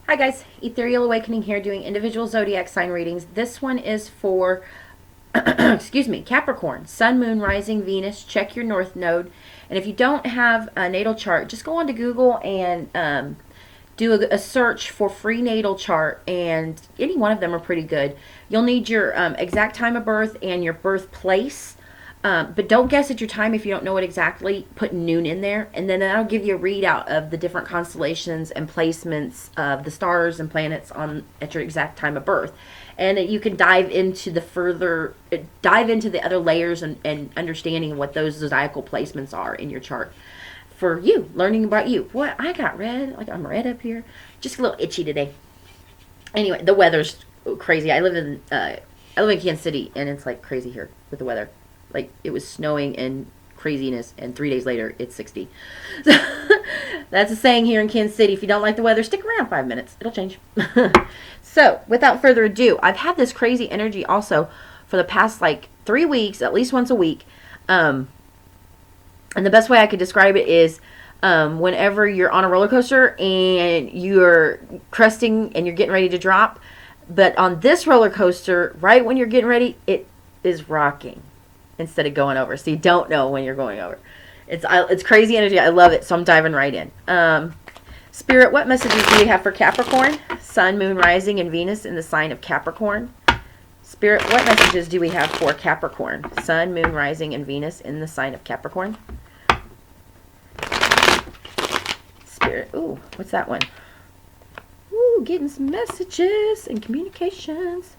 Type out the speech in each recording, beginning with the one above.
Hi guys, Ethereal Awakening here doing individual zodiac sign readings. This one is for, excuse me, Capricorn, Sun, Moon, Rising, Venus. Check your North Node. And if you don't have a natal chart, just go on to Google and do a search for free natal chart, and any one of them are pretty good. You'll need your exact time of birth and your birthplace. But don't guess at your time if you don't know it exactly. Put noon in there, and then that'll give you a readout of the different constellations and placements of the stars and planets on at your exact time of birth. And you can dive into the other layers and understanding what those zodiacal placements are in your chart for you, learning about you. What I got red, like I'm red up here, just a little itchy today. Anyway, the weather's crazy. I live in Kansas City, and it's like crazy here with the weather. Like, it was snowing and craziness, and 3 days later, it's 60. So, that's a saying here in Kansas City. If you don't like the weather, stick around 5 minutes. It'll change. So, without further ado, I've had this crazy energy also for the past, 3 weeks, at least once a week. And the best way I could describe it is whenever you're on a roller coaster and you're cresting and you're getting ready to drop. But on this roller coaster, right when you're getting ready, it is rocking instead of going over. So you don't know when you're going over. It's crazy energy. I love it. So I'm diving right in. Spirit, what messages do we have for Capricorn? Sun, Moon, Rising, and Venus in the sign of Capricorn. Spirit, what messages do we have for Capricorn? Sun, Moon, Rising, and Venus in the sign of Capricorn. Spirit, ooh, what's that one? Ooh, getting some messages and communications.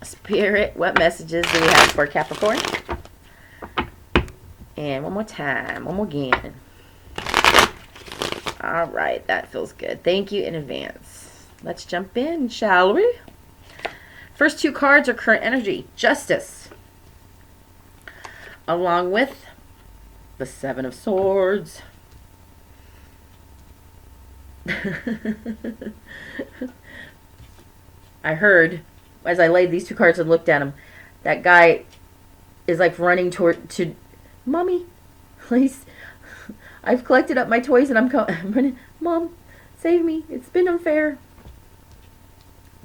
Spirit, what messages do we have for Capricorn? And one more time. One more again. All right. That feels good. Thank you in advance. Let's jump in, shall we? First two cards are current energy. Justice. Along with the Seven of Swords. I heard, as I laid these two cards and looked at them, that guy is like running to Mommy, please. I've collected up my toys and I'm running. Mom, save me. It's been unfair.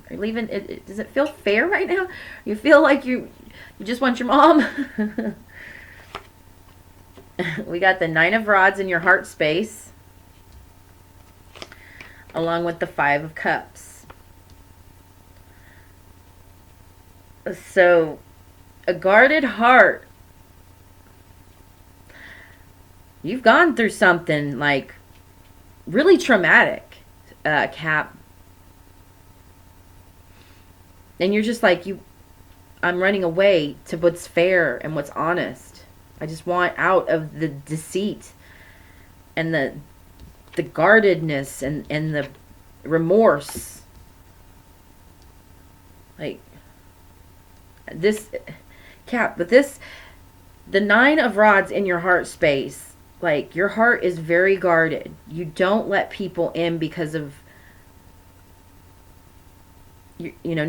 Are you leaving? Does it feel fair right now? You feel like you just want your mom? We got the Nine of Rods in your heart space, along with the Five of Cups. So, a guarded heart. You've gone through something like really traumatic, Cap. And you're just like, I'm running away to what's fair and what's honest. I just want out of the deceit and the guardedness and the remorse. Like, this, Cap, but the Nine of Rods in your heart space, like, your heart is very guarded. You don't let people in because of, you don't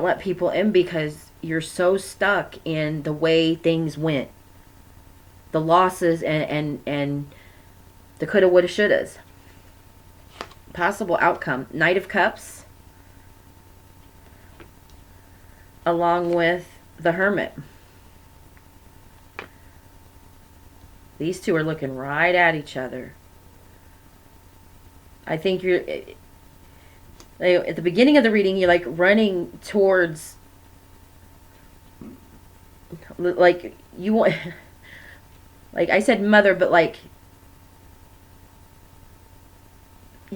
let people in because you're so stuck in the way things went. The losses and the coulda, woulda, shouldas. Possible outcome. Knight of Cups. Along with the Hermit. These two are looking right at each other. I think you're at the beginning of the reading, you're like running towards, like, you want, like I said mother, but like,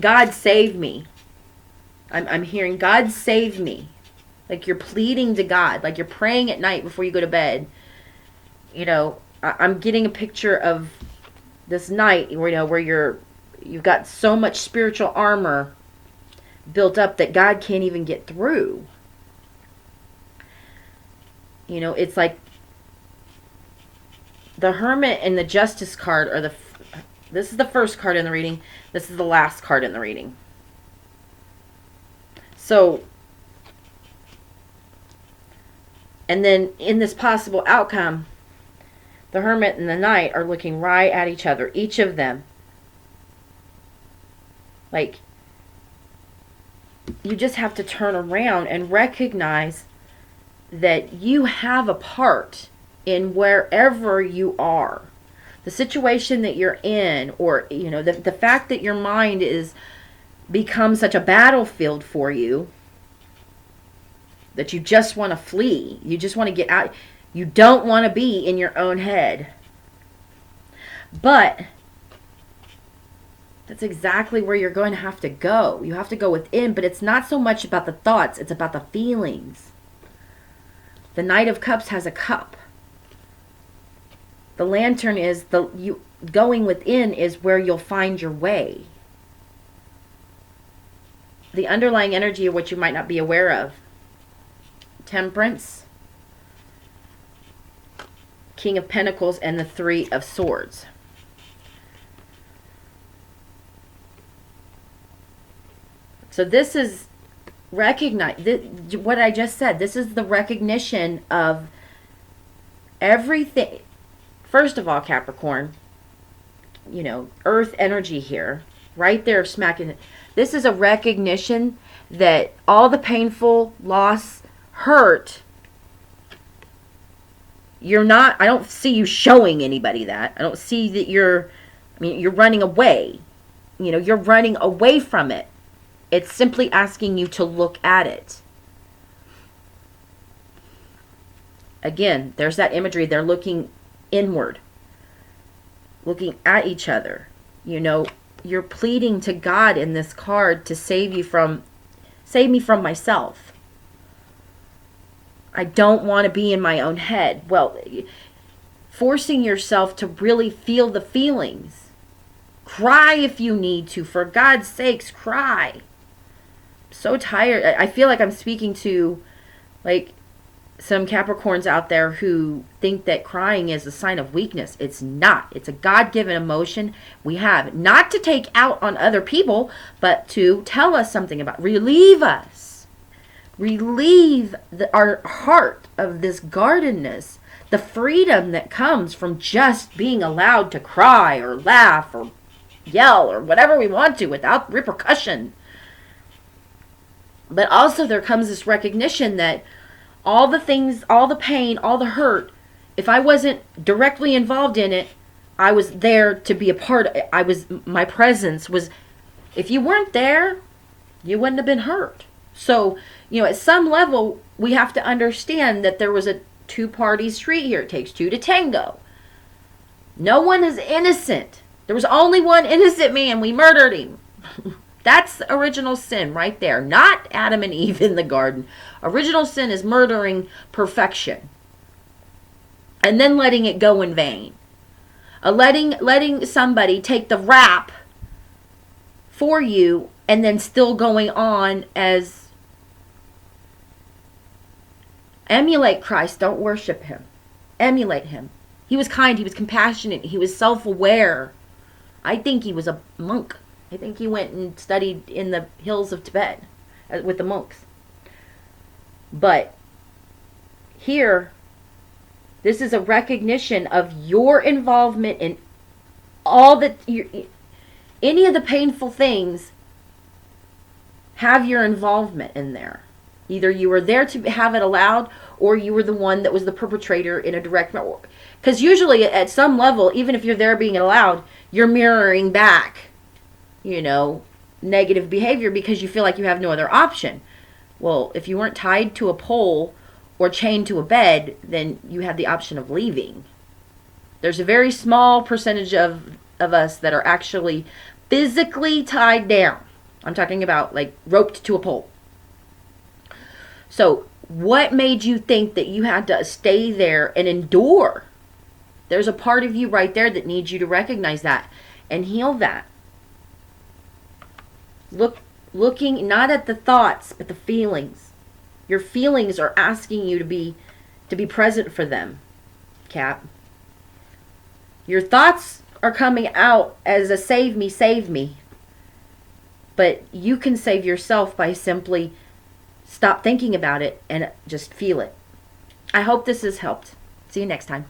God save me. I'm hearing God save me. Like, you're pleading to God. Like, you're praying at night before you go to bed. I'm getting a picture of this night where you've got so much spiritual armor built up that God can't even get through. It's like the Hermit and the Justice card are this is the first card in the reading. This is the last card in the reading. So, and then in this possible outcome, the Hermit and the Knight are looking right at each other. Each of them Like, you just have to turn around and recognize that you have a part in wherever you are. The situation that you're in, or, you know, the fact that your mind is become such a battlefield for you that you just want to flee. You just want to get out. You don't want to be in your own head. But that's exactly where you're going to have to go. You have to go within, but it's not so much about the thoughts, it's about the feelings. The Knight of Cups has a cup. The Lantern is going within is where you'll find your way. The underlying energy of what you might not be aware of. Temperance, King of Pentacles, and the Three of Swords. So this is what I just said. This is the recognition of everything. First of all, Capricorn, you know, earth energy here, right there smacking it. This is a recognition that all the painful loss, hurt, I don't see you showing anybody that. I don't see that you're running away. You know, you're running away from it. It's simply asking you to look at it. Again, there's that imagery. They're looking inward, looking at each other. You know, you're pleading to God in this card to save me from myself. I don't want to be in my own head. Well, forcing yourself to really feel the feelings. Cry if you need to. For God's sakes, cry. So tired. I feel like I'm speaking to like some Capricorns out there who think that crying is a sign of weakness. It's not. It's a God-given emotion we have. Not to take out on other people, but to tell us something about, relieve us. Relieve our heart of this guardedness. The freedom that comes from just being allowed to cry or laugh or yell or whatever we want to without repercussion. But also there comes this recognition that all the things, all the pain, all the hurt, if I wasn't directly involved in it, I was there to be a part of it. My presence was, if you weren't there, you wouldn't have been hurt. So, you know, at some level, we have to understand that there was a two-party street here. It takes two to tango. No one is innocent. There was only one innocent man. We murdered him. That's original sin right there. Not Adam and Eve in the garden. Original sin is murdering perfection. And then letting it go in vain. Letting somebody take the rap for you and then still going on as emulate Christ. Don't worship him. Emulate him. He was kind. He was compassionate. He was self-aware. I think he was a monk. I think he went and studied in the hills of Tibet with the monks. But here, this is a recognition of your involvement in all that, any of the painful things have your involvement in there. Either you were there to have it allowed, or you were the one that was the perpetrator in a direct. Because usually at some level, even if you're there being allowed, you're mirroring back, you know, negative behavior because you feel like you have no other option. Well, if you weren't tied to a pole or chained to a bed, then you had the option of leaving. There's a very small percentage of us that are actually physically tied down. I'm talking about like roped to a pole. So what made you think that you had to stay there and endure? There's a part of you right there that needs you to recognize that and heal that. Looking not at the thoughts, but the feelings. Your feelings are asking you to be present for them, Cap. Your thoughts are coming out as a save me. But you can save yourself by simply stop thinking about it and just feel it. I hope this has helped. See you next time.